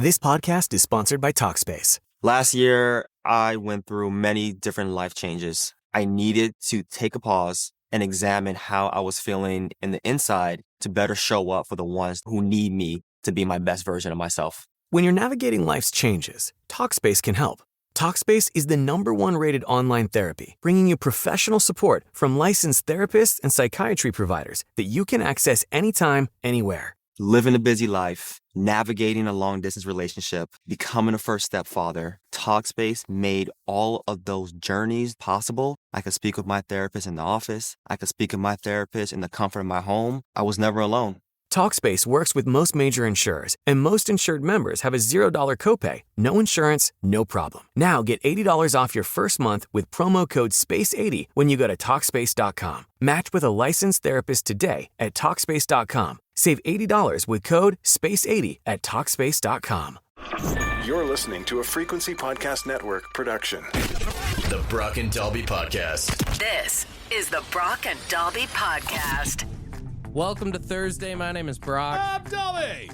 This podcast is sponsored by Talkspace. Last year, I went through many different life changes. I needed to take a pause and examine how I was feeling in the inside to better show up for the ones who need me to be my best version of myself. When you're navigating life's changes, Talkspace can help. Talkspace is the #1 rated online therapy, bringing you professional support from licensed therapists and psychiatry providers that you can access anytime, anywhere. Living a busy life, navigating a long-distance relationship, becoming a first-step father, Talkspace made all of those journeys possible. I could speak with my therapist in the office. I could speak with my therapist in the comfort of my home. I was never alone. Talkspace works with most major insurers, and most insured members have a $0 copay. No insurance, no problem. Now get $80 off your first month with promo code SPACE80 when you go to Talkspace.com. Match with a licensed therapist today at Talkspace.com. Save $80 with code SPACE80 at Talkspace.com. You're listening to a Frequency Podcast Network production. The Brock and Dalby Podcast. This is the Brock and Dalby Podcast. Welcome to Thursday. My name is Brock. I'm Dolly.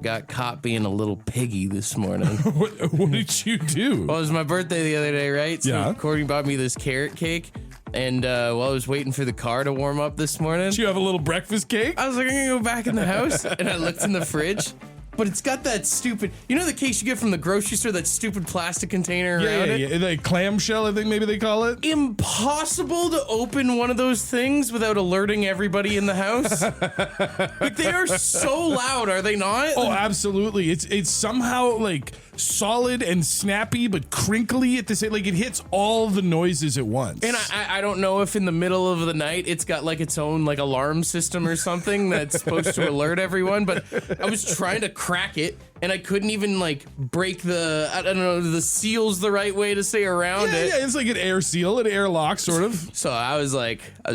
Got caught being a little piggy this morning. What did you do? Well, it was my birthday the other day, right? So Yeah. Courtney bought me this carrot cake. And while I was waiting for the car to warm up this morning, Did you have a little breakfast cake? I was like, I'm going to go back in the house. And I looked in the fridge. But it's got that stupid, you know the case you get from the grocery store, that stupid plastic container around it? Yeah. Like clamshell, I think maybe they call it. Impossible to open one of those things without alerting everybody in the house. Like, they are so loud, are they not? Oh, absolutely. It's somehow like solid and snappy, but crinkly at the same. Like it hits all the noises at once. And I don't know if in the middle of the night it's got like its own like alarm system or something that's supposed to alert everyone. But I was trying to crack it and I couldn't even like break the, I don't know, the seal's the right way to say around it. Yeah, it's like an air seal, an airlock sort of. So I was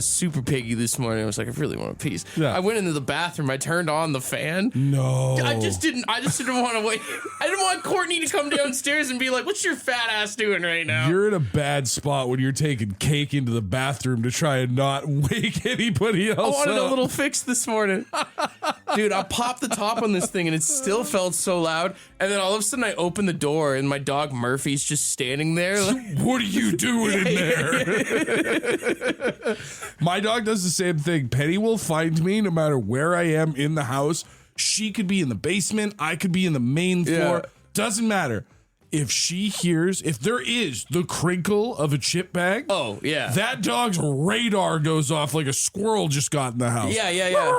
super piggy this morning. I was like, I really want a piece. Yeah. I went into the bathroom. I turned on the fan. No. I just didn't want to wait. I didn't want Courtney to come downstairs and be like, what's your fat ass doing right now? You're in a bad spot when you're taking cake into the bathroom to try and not wake anybody else I wanted up. a little fix this morning. Dude, I popped the top on this thing and it still felt so loud. And then all of a sudden I opened the door and my dog Murphy's just standing there. What are you doing in there? My dog does the same thing. Penny will find me no matter where I am in the house. She could be in the basement. I could be in the main floor. Doesn't matter. If she hears, if there is the crinkle of a chip bag, Oh, yeah. that dog's radar goes off like a squirrel just got in the house. Yeah.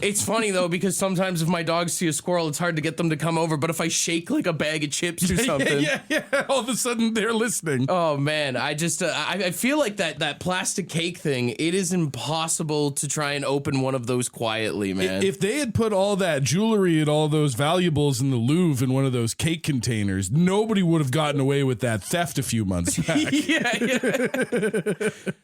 It's funny, though, because sometimes if my dogs see a squirrel, it's hard to get them to come over. But if I shake like a bag of chips or something. Yeah. All of a sudden, they're listening. Oh, man. I just, I feel like that plastic cake thing, it is impossible to try and open one of those quietly, man. If they had put all that jewelry and all those valuables in the Louvre in one of those cake containers, nobody would have gotten away with that theft a few months back. Yeah.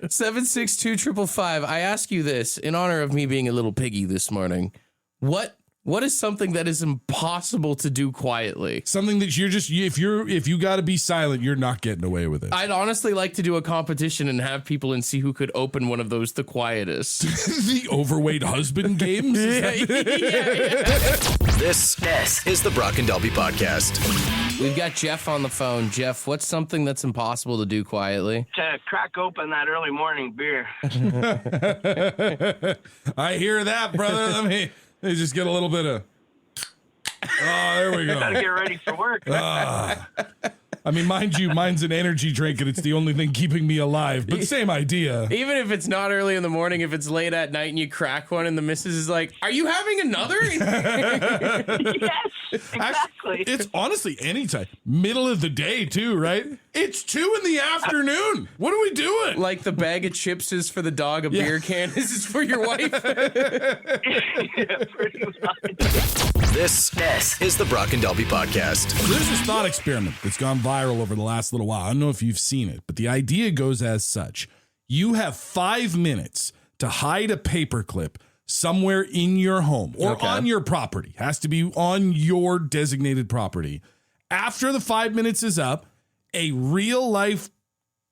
762-555. I ask you this in honor of me being a little piggy this morning. What is something that is impossible to do quietly? Something that you're just, if you got to be silent, you're not getting away with it. I'd honestly like to do a competition and have people and see who could open one of those the quietest. The overweight husband games? Yeah. This is the Brock and Dalby Podcast. We've got Jeff on the phone. Jeff, what's something that's impossible to do quietly? To crack open that early morning beer. I hear that, brother. Let me just get a little bit of. Oh, there we go. Gotta get ready for work. I mean, mind you, mine's an energy drink and it's the only thing keeping me alive, but same idea. Even if it's not early in the morning, if it's late at night and you crack one and the missus is like, are you having another? Yes, exactly. Actually, it's honestly anytime. Middle of the day, too, right? It's 2 in the afternoon. What are we doing? Like the bag of chips is for the dog, a beer can is for your wife. Yeah, pretty much. This is the Brock and Dalby Podcast. There's this thought experiment that's gone viral over the last little while. I don't know if you've seen it, but the idea goes as such. You have 5 minutes to hide a paperclip somewhere in your home or on your property. Has to be on your designated property. After the 5 minutes is up, a real-life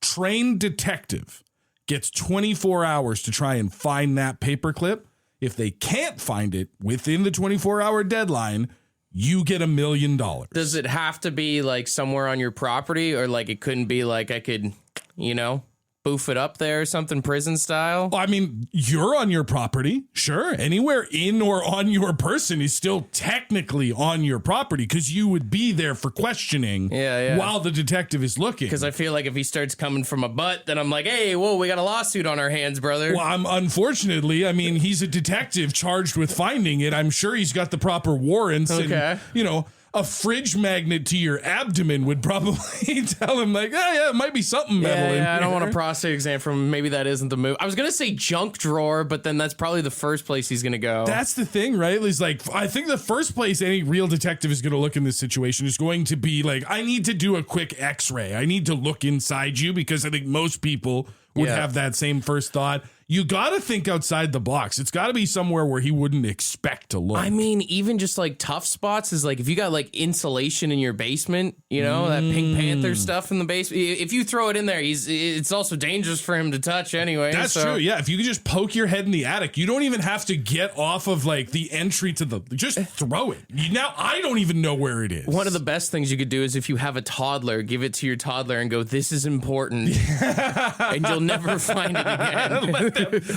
trained detective gets 24 hours to try and find that paperclip. If they can't find it within the 24-hour deadline, you get $1 million. Does it have to be like somewhere on your property, or like it couldn't be like I could, boof it up there or something, prison style? Well, I mean, you're on your property. Sure. Anywhere in or on your person is still technically on your property because you would be there for questioning while the detective is looking. Because I feel like if he starts coming from a butt, then I'm like, hey, whoa, we got a lawsuit on our hands, brother. Well, unfortunately, I mean, he's a detective charged with finding it. I'm sure he's got the proper warrants. Okay. And, a fridge magnet to your abdomen would probably tell him like, it might be something metal in here. I don't want a prostate exam from him. Maybe that isn't the move. I was going to say junk drawer, but then that's probably the first place he's going to go. That's the thing, right? He's like, I think the first place any real detective is going to look in this situation is going to be like, I need to do a quick x-ray. I need to look inside you, because I think most people would have that same first thought. You got to think outside the box. It's got to be somewhere where he wouldn't expect to look. I mean, even just like tough spots is like if you got like insulation in your basement, that Pink Panther stuff in the basement. If you throw it in there, it's also dangerous for him to touch anyway. That's true. Yeah, if you could just poke your head in the attic, you don't even have to get off of like the entry to just throw it. Now I don't even know where it is. One of the best things you could do is if you have a toddler, give it to your toddler and go, "This is important," and you'll never find it again.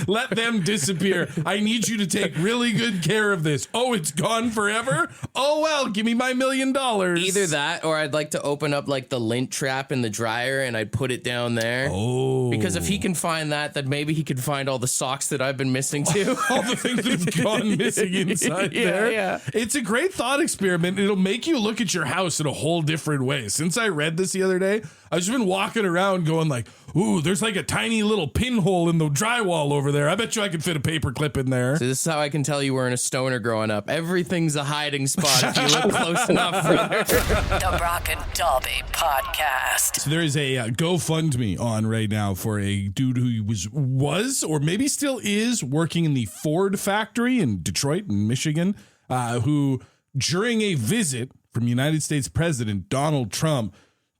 Let them disappear. I need you to take really good care of this. Oh, it's gone forever? Oh, well, give me my $1 million. Either that, or I'd like to open up like the lint trap in the dryer and I'd put it down there. Oh. Because if he can find that, then maybe he could find all the socks that I've been missing too. All the things that have gone missing inside there. Yeah. It's a great thought experiment. It'll make you look at your house in a whole different way. Since I read this the other day, I've just been walking around going like, ooh, there's like a tiny little pinhole in the drywall over there. I bet you I could fit a paperclip in there. So this is how I can tell you weren't a stoner growing up. Everything's a hiding spot if you look close enough, brother. The Brock and Dalby Podcast. So there is a GoFundMe on right now for a dude who was or maybe still is working in the Ford factory in Detroit in Michigan, who during a visit from United States President Donald Trump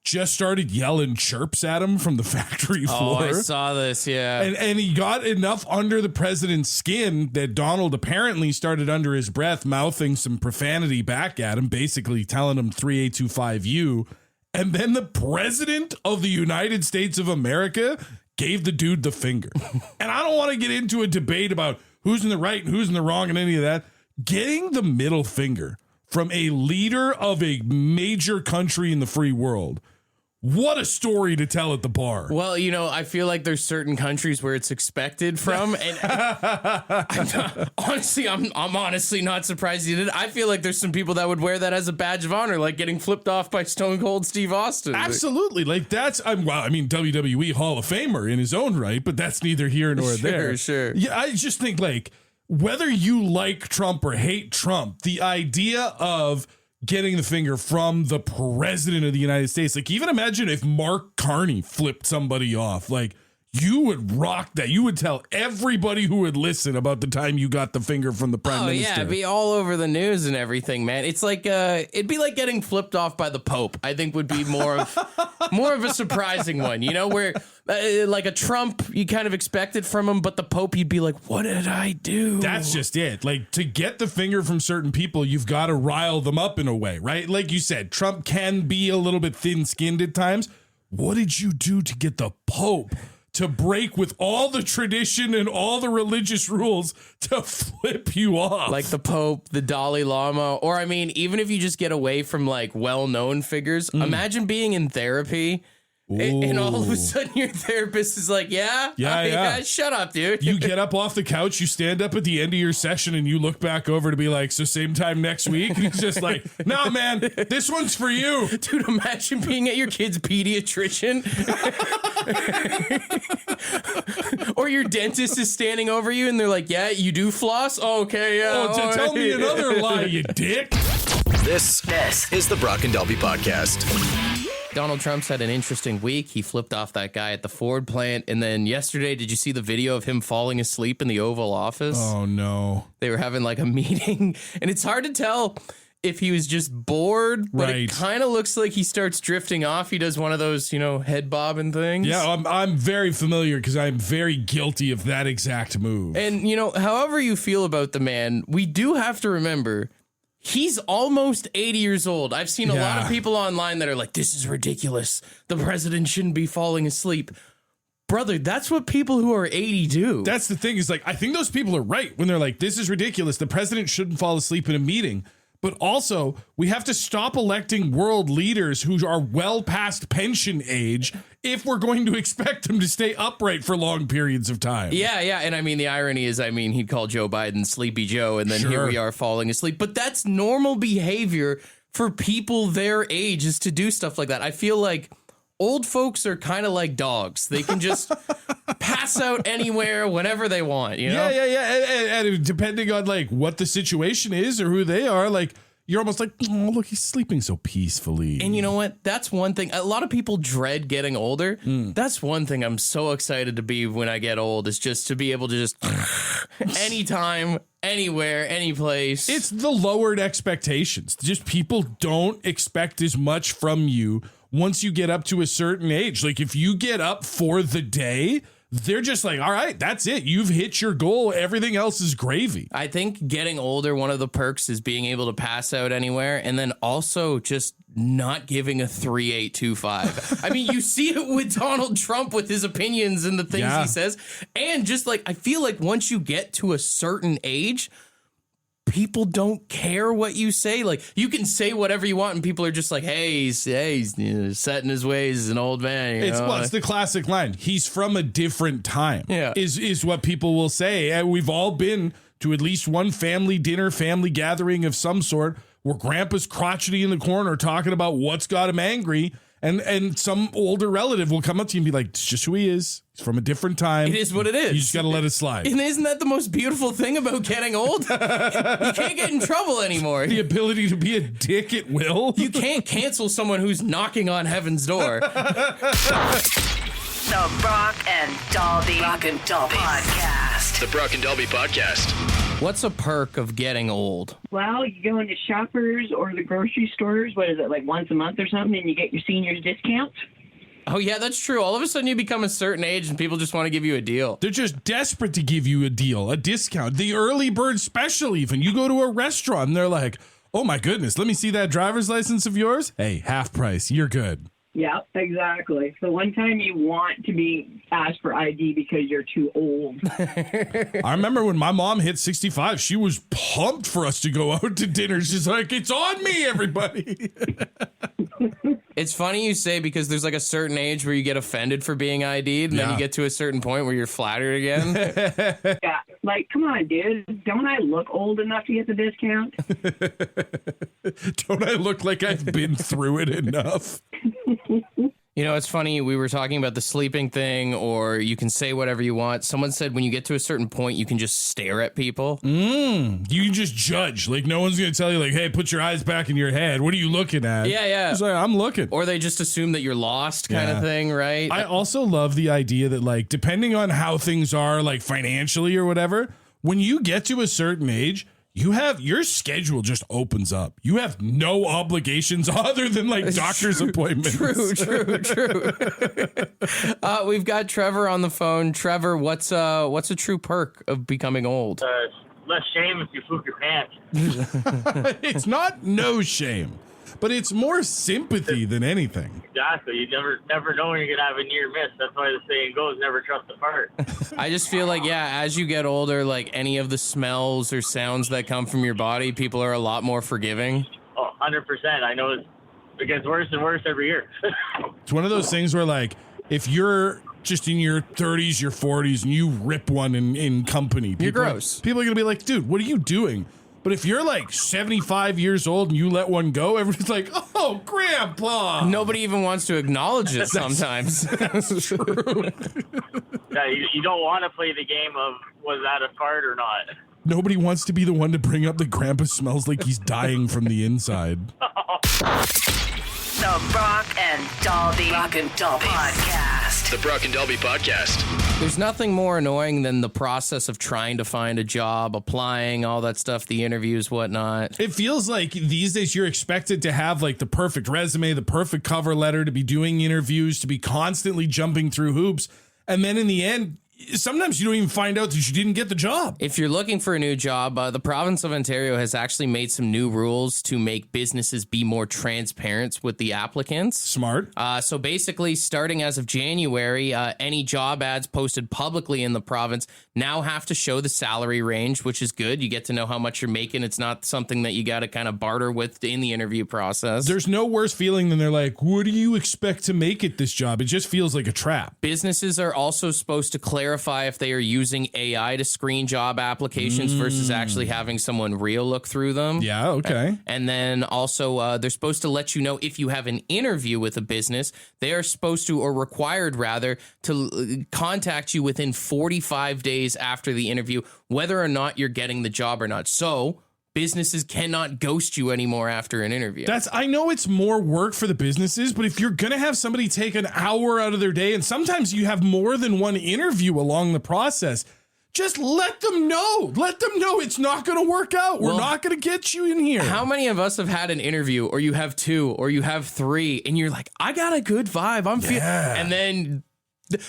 just started yelling chirps at him from the factory floor. Oh, I saw this, yeah. And he got enough under the president's skin that Donald apparently started under his breath mouthing some profanity back at him, basically telling him 3825U. And then the president of the United States of America gave the dude the finger. And I don't want to get into a debate about who's in the right and who's in the wrong and any of that. Getting the middle finger from a leader of a major country in the free world. What a story to tell at the bar. Well, I feel like there's certain countries where it's expected from, and I'm honestly not surprised he did. I feel like there's some people that would wear that as a badge of honor, like getting flipped off by Stone Cold Steve Austin. Absolutely, like that's WWE Hall of Famer in his own right, but that's neither here nor there. Sure. Yeah, I just think like whether you like Trump or hate Trump, the idea of getting the finger from the president of the United States. Like, even imagine if Mark Carney flipped somebody off. Like, you would rock that. You would tell everybody who would listen about the time you got the finger from the prime minister. Yeah, it'd be all over the news and everything, man. It's like it'd be like getting flipped off by the Pope. I think would be more of a surprising one. Where like a Trump, you kind of expect it from him, but the Pope, you'd be like, what did I do? That's just it. Like, to get the finger from certain people, you've got to rile them up in a way, right? Like you said, Trump can be a little bit thin-skinned at times. What did you do to get the Pope to break with all the tradition and all the religious rules to flip you off? Like the Pope, the Dalai Lama, or I mean, even if you just get away from like well-known figures, imagine being in therapy and all of a sudden your therapist is like, yeah, shut up, dude. You get up off the couch, you stand up at the end of your session and you look back over to be like, so same time next week? And he's just like, nah, man, this one's for you. Dude, imagine being at your kid's pediatrician. Or your dentist is standing over you and they're like, yeah, you do floss? Oh, okay, yeah. Oh, tell me another lie, you dick. This is the Brock and Dalby Podcast. Donald Trump's had an interesting week. He flipped off that guy at the Ford plant. And then yesterday, did you see the video of him falling asleep in the Oval Office? Oh, no. They were having like a meeting. And it's hard to tell if he was just bored, but it kind of looks like he starts drifting off. He does one of those, head bobbing things. Yeah, I'm very familiar because I'm very guilty of that exact move. And, however you feel about the man, we do have to remember He's almost 80 years old. I've seen a lot of people online that are like, this is ridiculous. The president shouldn't be falling asleep. Brother, that's what people who are 80 do. That's the thing is like, I think those people are right when they're like, this is ridiculous. The president shouldn't fall asleep in a meeting. But also, we have to stop electing world leaders who are well past pension age if we're going to expect them to stay upright for long periods of time. Yeah. And I mean, the irony is, he'd call Joe Biden Sleepy Joe, and then here we are falling asleep. But that's normal behavior for people their age, is to do stuff like that. I feel like old folks are kind of like dogs. They can just pass out anywhere whenever they want, you know? Yeah. And depending on like what the situation is or who they are, like you're almost like, oh, look, he's sleeping so peacefully. And you know what? That's one thing. A lot of people dread getting older. That's one thing I'm so excited to be when I get old, is just to be able to just anytime, anywhere, any place. It's the lowered expectations. Just people don't expect as much from you once you get up to a certain age. Like if you get up for the day, they're just like, all right, that's it. You've hit your goal. Everything else is gravy. I think getting older, one of the perks is being able to pass out anywhere, and then also just not giving a 3825. I mean, you see it with Donald Trump with his opinions and the things he says. And just like, I feel like once you get to a certain age, people don't care what you say. Like, you can say whatever you want, and people are just like, hey, he's set in his ways as an old man. It's the classic line. He's from a different time. Yeah. Is what people will say. And we've all been to at least one family dinner, family gathering of some sort, where grandpa's crotchety in the corner talking about what's got him angry. And some older relative will come up to you and be like, it's just who he is. He's from a different time. It is what it is. You just got to let it slide. And isn't that the most beautiful thing about getting old? You can't get in trouble anymore. The ability to be a dick at will. You can't cancel someone who's knocking on heaven's door. The Brock and Dalby Podcast. The Brock and Dalby Podcast. What's a perk of getting old? Well, you go into Shoppers or the grocery stores, what is it, like once a month or something, and you get your seniors discounts? Oh, yeah, that's true. All of a sudden you become a certain age and people just want to give you a deal. They're just desperate to give you a deal, a discount, the early bird special even. You go to a restaurant and they're like, oh my goodness, let me see that driver's license of yours. Hey, half price, you're good. Yeah, exactly. So one time you want to be asked for ID because you're too old. I remember when my mom hit 65, she was pumped for us to go out to dinner. She's like, it's on me, everybody. It's funny you say, because there's like a certain age where you get offended for being ID'd, and then you get to a certain point where you're flattered again. Yeah, like, come on, dude. Don't I look old enough to get the discount? Don't I look like I've been through it enough? You know, it's funny, we were talking about the sleeping thing, or you can say whatever you want. Someone said when you get to a certain point, you can just stare at people. You can just judge. Like, no one's going to tell you, like, hey, put your eyes back in your head. What are you looking at? Yeah. It's like, I'm looking. Or they just assume that you're lost kind of thing, right? I also love the idea that, like, depending on how things are, like, financially or whatever, when you get to a certain age, you have your schedule just opens up. You have no obligations other than like doctor's appointments. True. We've got Trevor on the phone. Trevor, what's a true perk of becoming old? Less shame if you poop your pants. It's not no shame, but it's more sympathy than anything. Exactly. You never know when you're gonna have a near miss. That's why the saying goes, never trust a fart. I just feel like, as you get older, like any of the smells or sounds that come from your body, people are a lot more forgiving. Oh, 100%. I know it gets worse and worse every year. It's one of those things where, like, if you're just in your 30s, your 40s, and you rip one in company, You're gross. People are gonna be like, dude, what are you doing? But if you're like 75 years old and you let one go, everybody's like, oh, Grandpa. Nobody even wants to acknowledge it sometimes. That's true. Yeah, you don't want to play the game of was that a fart or not. Nobody wants to be the one to bring up that Grandpa smells like he's dying from the inside. The Brock and Dalby Podcast. The Brock and Dalby Podcast. There's nothing more annoying than the process of trying to find a job, applying, all that stuff, the interviews, whatnot. It feels like these days you're expected to have like the perfect resume, the perfect cover letter, to be doing interviews, to be constantly jumping through hoops. And then in the end, sometimes you don't even find out that you didn't get the job. If you're looking for a new job, the province of Ontario has actually made some new rules to make businesses be more transparent with the applicants. Smart. So basically, starting as of January, any job ads posted publicly in the province now have to show the salary range, which is good. You get to know how much you're making. It's not something that you got to kind of barter with in the interview process. There's no worse feeling than they're like, what do you expect to make at this job? It just feels like a trap. Businesses are also supposed to clarify if they are using AI to screen job applications versus actually having someone real look through them. Yeah, okay. And then also they're supposed to let you know if you have an interview with a business, they are supposed to, or required rather, to contact you within 45 days after the interview, whether or not you're getting the job or not. So businesses cannot ghost you anymore after an interview. I know it's more work for the businesses, but if you're going to have somebody take an hour out of their day, and sometimes you have more than one interview along the process, just let them know. Let them know it's not going to work out. We're not going to get you in here. How many of us have had an interview, or you have 2, or you have 3, and you're like, I got a good vibe. I'm feeling, and then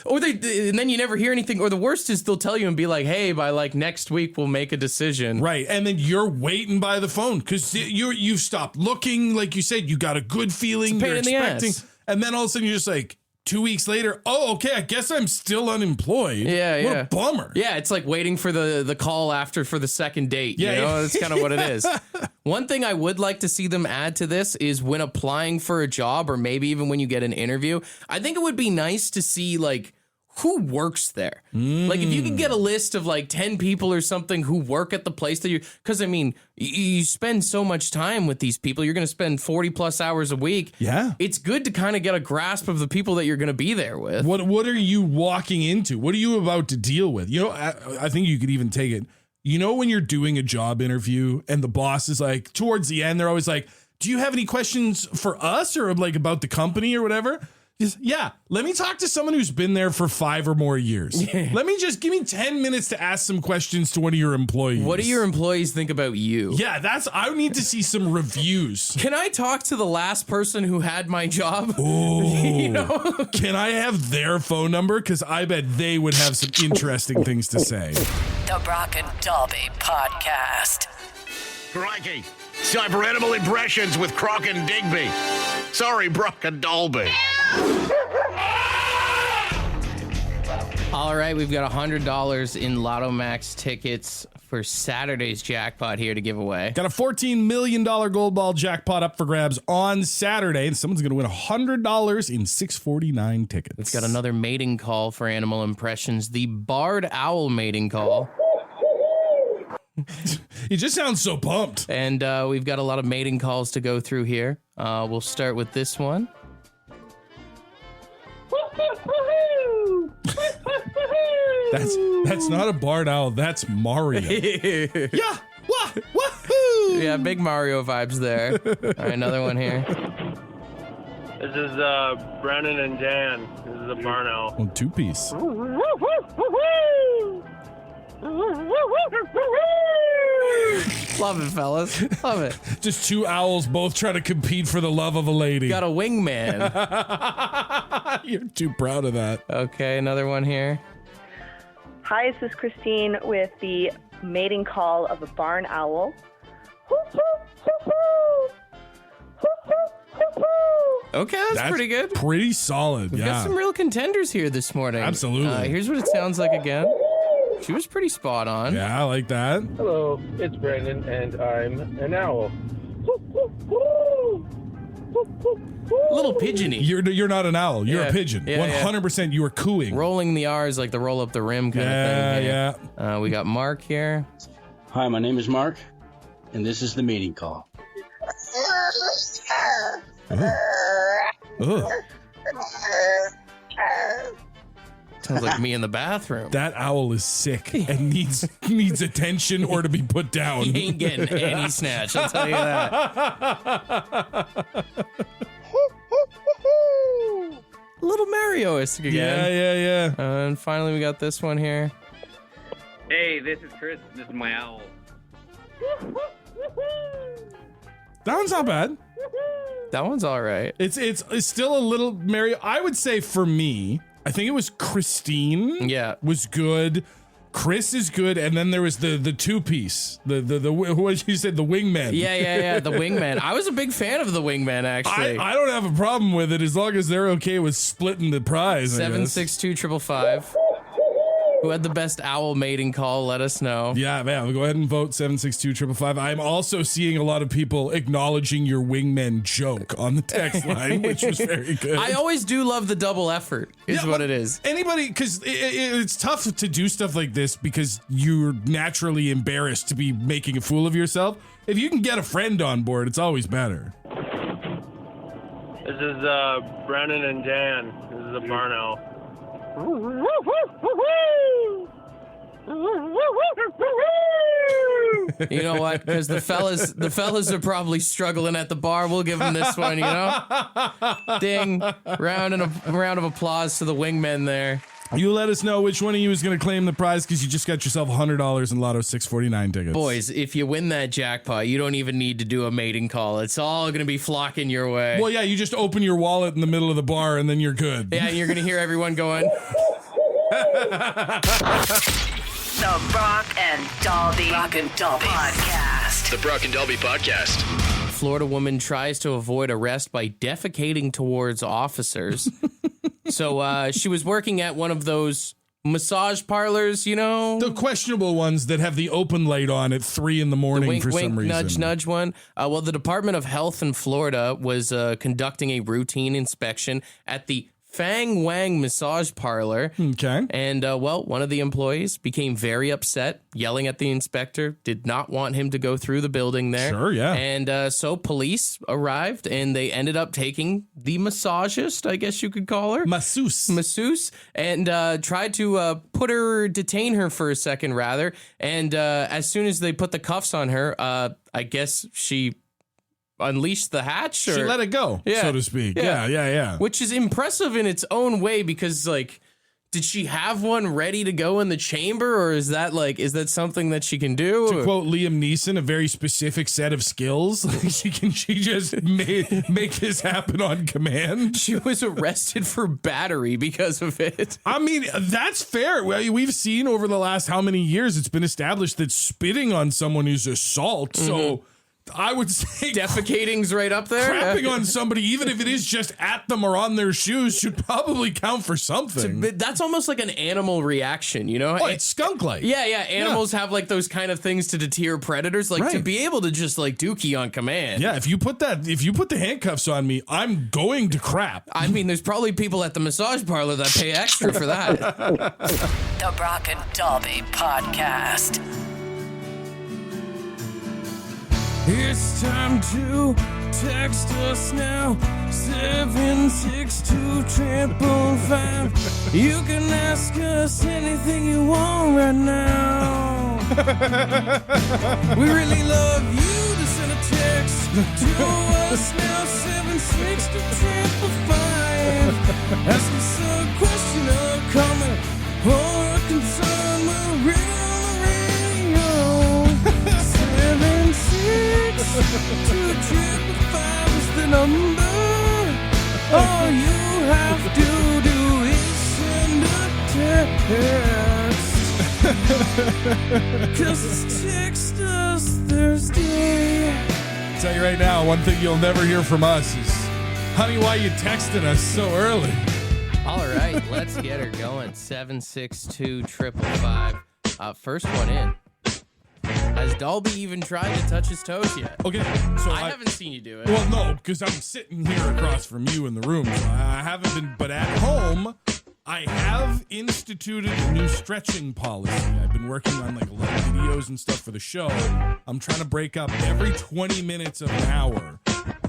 and then you never hear anything, or the worst is they'll tell you and be like, hey, by like next week we'll make a decision. Right. And then you're waiting by the phone because you've stopped looking. Like you said, you got a good feeling. It's a pain you're in the expecting. ass. And then all of a sudden you're just like, 2 weeks later, oh, okay, I guess I'm still unemployed. Yeah, what a bummer. Yeah, it's like waiting for the call after for the second date. Yeah, you know, that's kind of what it is. One thing I would like to see them add to this is when applying for a job, or maybe even when you get an interview, I think it would be nice to see like who works there. Like if you could get a list of like 10 people or something who work at the place that because I mean, you spend so much time with these people. You're going to spend 40 plus hours a week. Yeah. It's good to kind of get a grasp of the people that you're going to be there with. What are you walking into? What are you about to deal with? You know, I think you could even take it. You know, when you're doing a job interview and the boss is like, towards the end, they're always like, do you have any questions for us or like about the company or whatever? Yeah, let me talk to someone who's been there for 5 or more years. Let me just give me 10 minutes to ask some questions to one of your employees. What do your employees think about you? Yeah, I need to see some reviews. Can I talk to the last person who had my job? Oh, you know? Can I have their phone number? Because I bet they would have some interesting things to say. The Brock and Dalby Podcast. Crikey. Cyber Animal Impressions with Croc and Digby. Sorry, Brock and Dalby. All right, we've got $100 in Lotto Max tickets for Saturday's jackpot here to give away. Got a $14 million gold ball jackpot up for grabs on Saturday, and someone's going to win $100 in 649 tickets. We've got another mating call for Animal Impressions, the barred owl mating call. He just sounds so pumped. And we've got a lot of mating calls to go through here. We'll start with this one. That's not a barred owl. That's Mario. Yeah. Wahoo! Yeah, big Mario vibes there. All right, another one here. This is Brennan and Dan. This is a barn owl. Well, 2-piece. Love it, fellas. Love it. Just 2 owls both trying to compete for the love of a lady. Got a wingman. You're too proud of that. Okay, another one here. Hi, this is Christine with the mating call of a barn owl. Okay, that's pretty good. Pretty solid. We've got some real contenders here this morning. Absolutely. Here's what it sounds like again. She was pretty spot on. Yeah, I like that. Hello, it's Brandon, and I'm an owl. A little pigeony. You're not an owl. You're a pigeon. Yeah, 100% you are cooing. Rolling the R's like the roll up the rim kind of thing. Yeah. We got Mark here. Hi, my name is Mark, and this is the mating call. Sounds like me in the bathroom. That owl is sick and needs attention or to be put down. He ain't getting any snatch, I'll tell you that. A little Mario-esque again. Yeah. And finally, we got this one here. Hey, this is Chris. This is my owl. That one's not bad. That one's all right. It's still a little Mario. I would say for me, I think it was Christine. Yeah. Was good. Chris is good, and then there was the two-piece, the what you said, the wingman. Yeah, the wingman. I was a big fan of the wingman, actually. I don't have a problem with it as long as they're okay with splitting the prize. 762-555. Who had the best owl mating call? Let us know. Yeah, man. Go ahead and vote 762-555. I'm also seeing a lot of people acknowledging your wingman joke on the text line, which was very good. I always do love the double effort, is what it is. Anybody, because it's tough to do stuff like this because you're naturally embarrassed to be making a fool of yourself. If you can get a friend on board, it's always better. This is Brennan and Dan. This is a barn owl. You know what? Because the fellas are probably struggling at the bar. We'll give them this one, you know? Ding. Round of applause to the wingmen there. You let us know which one of you is going to claim the prize because you just got yourself $100 in Lotto 649 tickets. Boys, if you win that jackpot, you don't even need to do a mating call. It's all going to be flocking your way. Well, yeah, you just open your wallet in the middle of the bar and then you're good. Yeah, and you're going to hear everyone going... The Brock and Dalby Podcast. The Brock and Dalby Podcast. Florida woman tries to avoid arrest by defecating towards officers. So she was working at one of those massage parlors, you know? The questionable ones that have the open light on at 3 a.m. for some reason. Nudge, nudge one. Well, the Department of Health in Florida was conducting a routine inspection at the Fang Wang massage parlor. Okay. And, one of the employees became very upset, yelling at the inspector, did not want him to go through the building there. Sure, yeah. And so police arrived, and they ended up taking the massagist, I guess you could call her. Masseuse. And tried to detain her for a second, rather. And as soon as they put the cuffs on her, I guess she... unleashed the hatch, or she let it go, so to speak. Yeah. Which is impressive in its own way because, like, did she have one ready to go in the chamber, or is that something that she can do? To quote Liam Neeson, a very specific set of skills. She just make this happen on command. She was arrested for battery because of it. I mean, that's fair. We've seen over the last how many years it's been established that spitting on someone is assault. Mm-hmm. So I would say defecating's right up there. Crapping on somebody, even if it is just at them or on their shoes, should probably count for something. That's almost like an animal reaction, you know? Oh, it's skunk-like. Yeah. Animals have like those kind of things to deter predators, like to be able to just like dookie on command. Yeah, if you put the handcuffs on me, I'm going to crap. I mean, there's probably people at the massage parlor that pay extra for that. The Brock and Dalby Podcast. It's time to text us now, 762-555. You can ask us anything you want right now. We really love you to send a text to us now, 762-555. Ask us a question, a comment, or a concern. We'll read it on the radio. 762-555 is the number. All you have to do is send a text. 'Cause it's Text Us Thursday. I'll tell you right now, one thing you'll never hear from us is, honey, why you texting us so early? All right, let's get her going. 762-555. First one in. Has Dalby even tried to touch his toes yet? Okay, so I haven't seen you do it. Well, no, because I'm sitting here across from you in the room, so I haven't been. But at home, I have instituted a new stretching policy. I've been working on like a lot of videos and stuff for the show. I'm trying to break up every 20 minutes of an hour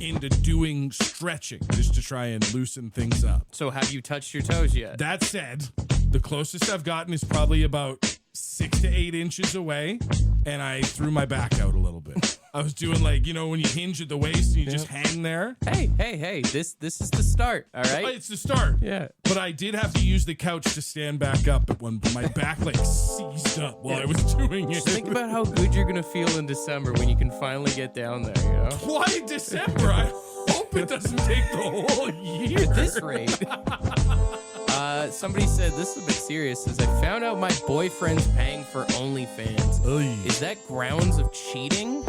into doing stretching just to try and loosen things up. So have you touched your toes yet? That said, the closest I've gotten is probably about 6 to 8 inches away, and I threw my back out a little bit. I was doing like, you know, when you hinge at the waist and you just hang there. Hey, this is the start, all right? It's the start. Yeah. But I did have to use the couch to stand back up at one point. My back like seized up while I was doing it. Just think about how good you're going to feel in December when you can finally get down there, you know? Why December? I hope it doesn't take the whole year. At this rate. Somebody said, this is a bit serious, says, I found out my boyfriend's paying for OnlyFans. Oy. Is that grounds of cheating?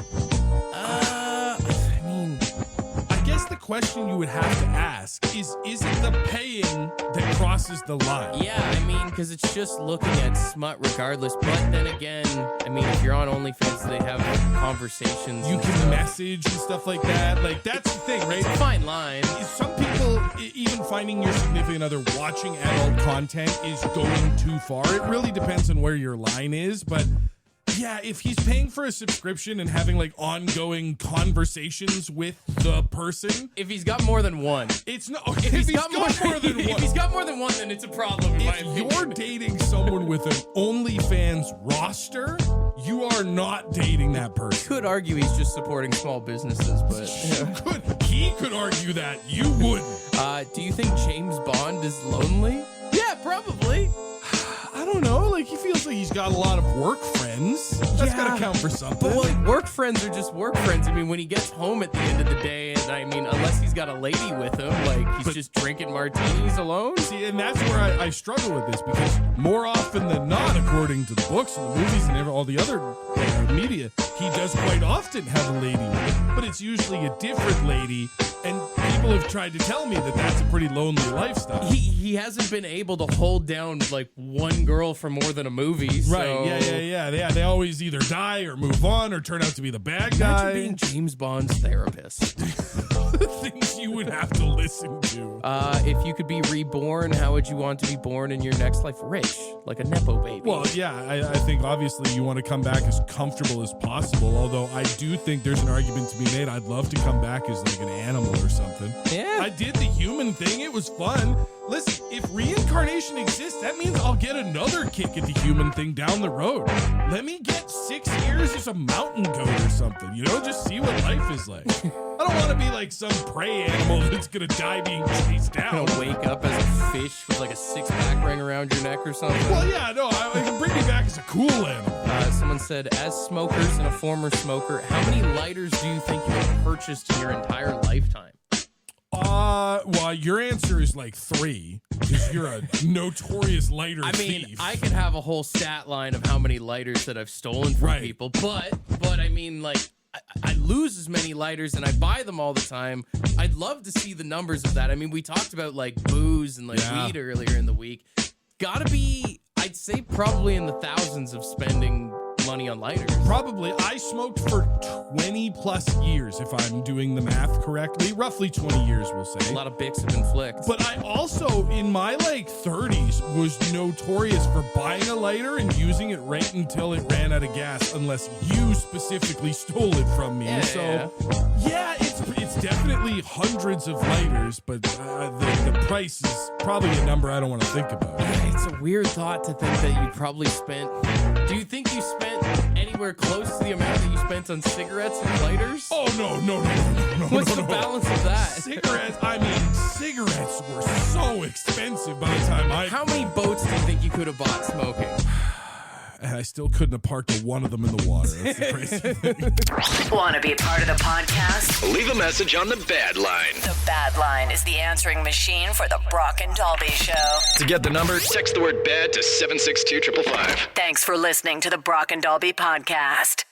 I guess the question you would have to ask is it the paying that crosses the line? Yeah, I mean, because it's just looking at smut regardless. But then again, I mean, if you're on OnlyFans, they have conversations. You can message and stuff like that. Like, that's the thing, right? It's a fine line. Some people, even finding your significant other watching adult content is going too far. It really depends on where your line is, but yeah, if he's paying for a subscription and having like ongoing conversations with the person, if he's got more than one, it's not. If he's got more than one, if he's got more than one, then it's a problem. If you're dating someone with an OnlyFans roster, you are not dating that person. Could argue he's just supporting small businesses, but he could argue that you wouldn't. Do you think James Bond is lonely? Yeah, probably. I don't know. Like, he feels like he's got a lot of work friends. That's got to count for something. But like, work friends are just work friends. I mean, when he gets home at the end of the day, and I mean, unless he's got a lady with him, like he's just drinking martinis alone. See, and that's where I struggle with this, because more often than not, according to the books and the movies and all the other media, he does quite often have a lady with him, but it's usually a different lady. And people have tried to tell me that that's a pretty lonely lifestyle. He hasn't been able to hold down like one girl for more than a movie. So. Right? Yeah. They always either die or move on or turn out to be the bad guy. Imagine being James Bond's therapist. The things you would have to listen to. If you could be reborn, how would you want to be born in your next life? Rich, like a nepo baby. Well, yeah, I think obviously you want to come back as comfortable as possible. Although I do think there's an argument to be made. I'd love to come back as like an animal or something. Yeah. I did the human thing. It was fun. Listen, if reincarnation exists, that means I'll get another kick at the human thing down the road. Let me get 6 years as a mountain goat or something, just see what life is like. I don't want to be like some prey animal that's going to die being chased down. Gonna wake up as a fish with like a 6-pack ring around your neck or something. Well, yeah, no, I can bring me back as a cool animal. Someone said, as smokers and a former smoker, how many lighters do you think you have purchased in your entire lifetime? Well, your answer is like 3, because you're a notorious lighter thief. I mean, I could have a whole stat line of how many lighters that I've stolen from people, but I mean, like, I lose as many lighters and I buy them all the time. I'd love to see the numbers of that. I mean, we talked about like booze and like weed earlier in the week. Gotta be, I'd say probably in the thousands of spending money on lighters. Probably. I smoked for 20 plus years, if I'm doing the math correctly. Roughly 20 years, we'll say. A lot of Bics have been flicked. But I also, in my like 30s, was notorious for buying a lighter and using it right until it ran out of gas, unless you specifically stole it from me. Yeah, it's definitely hundreds of lighters, but the price is probably a number I don't want to think about. Yeah, it's a weird thought to think that you probably spent. Do you think you spent anywhere close to the amount that you spent on cigarettes and lighters? Oh, no. What's the balance of that? Cigarettes were so expensive by the time How many boats do you think you could have bought smoking? And I still couldn't have parked one of them in the water. That's the crazy thing. Want to be a part of the podcast? Leave a message on the Bad Line. The Bad Line is the answering machine for the Brock and Dalby Show. To get the number, text the word BAD to 762-555. Thanks for listening to the Brock and Dalby podcast.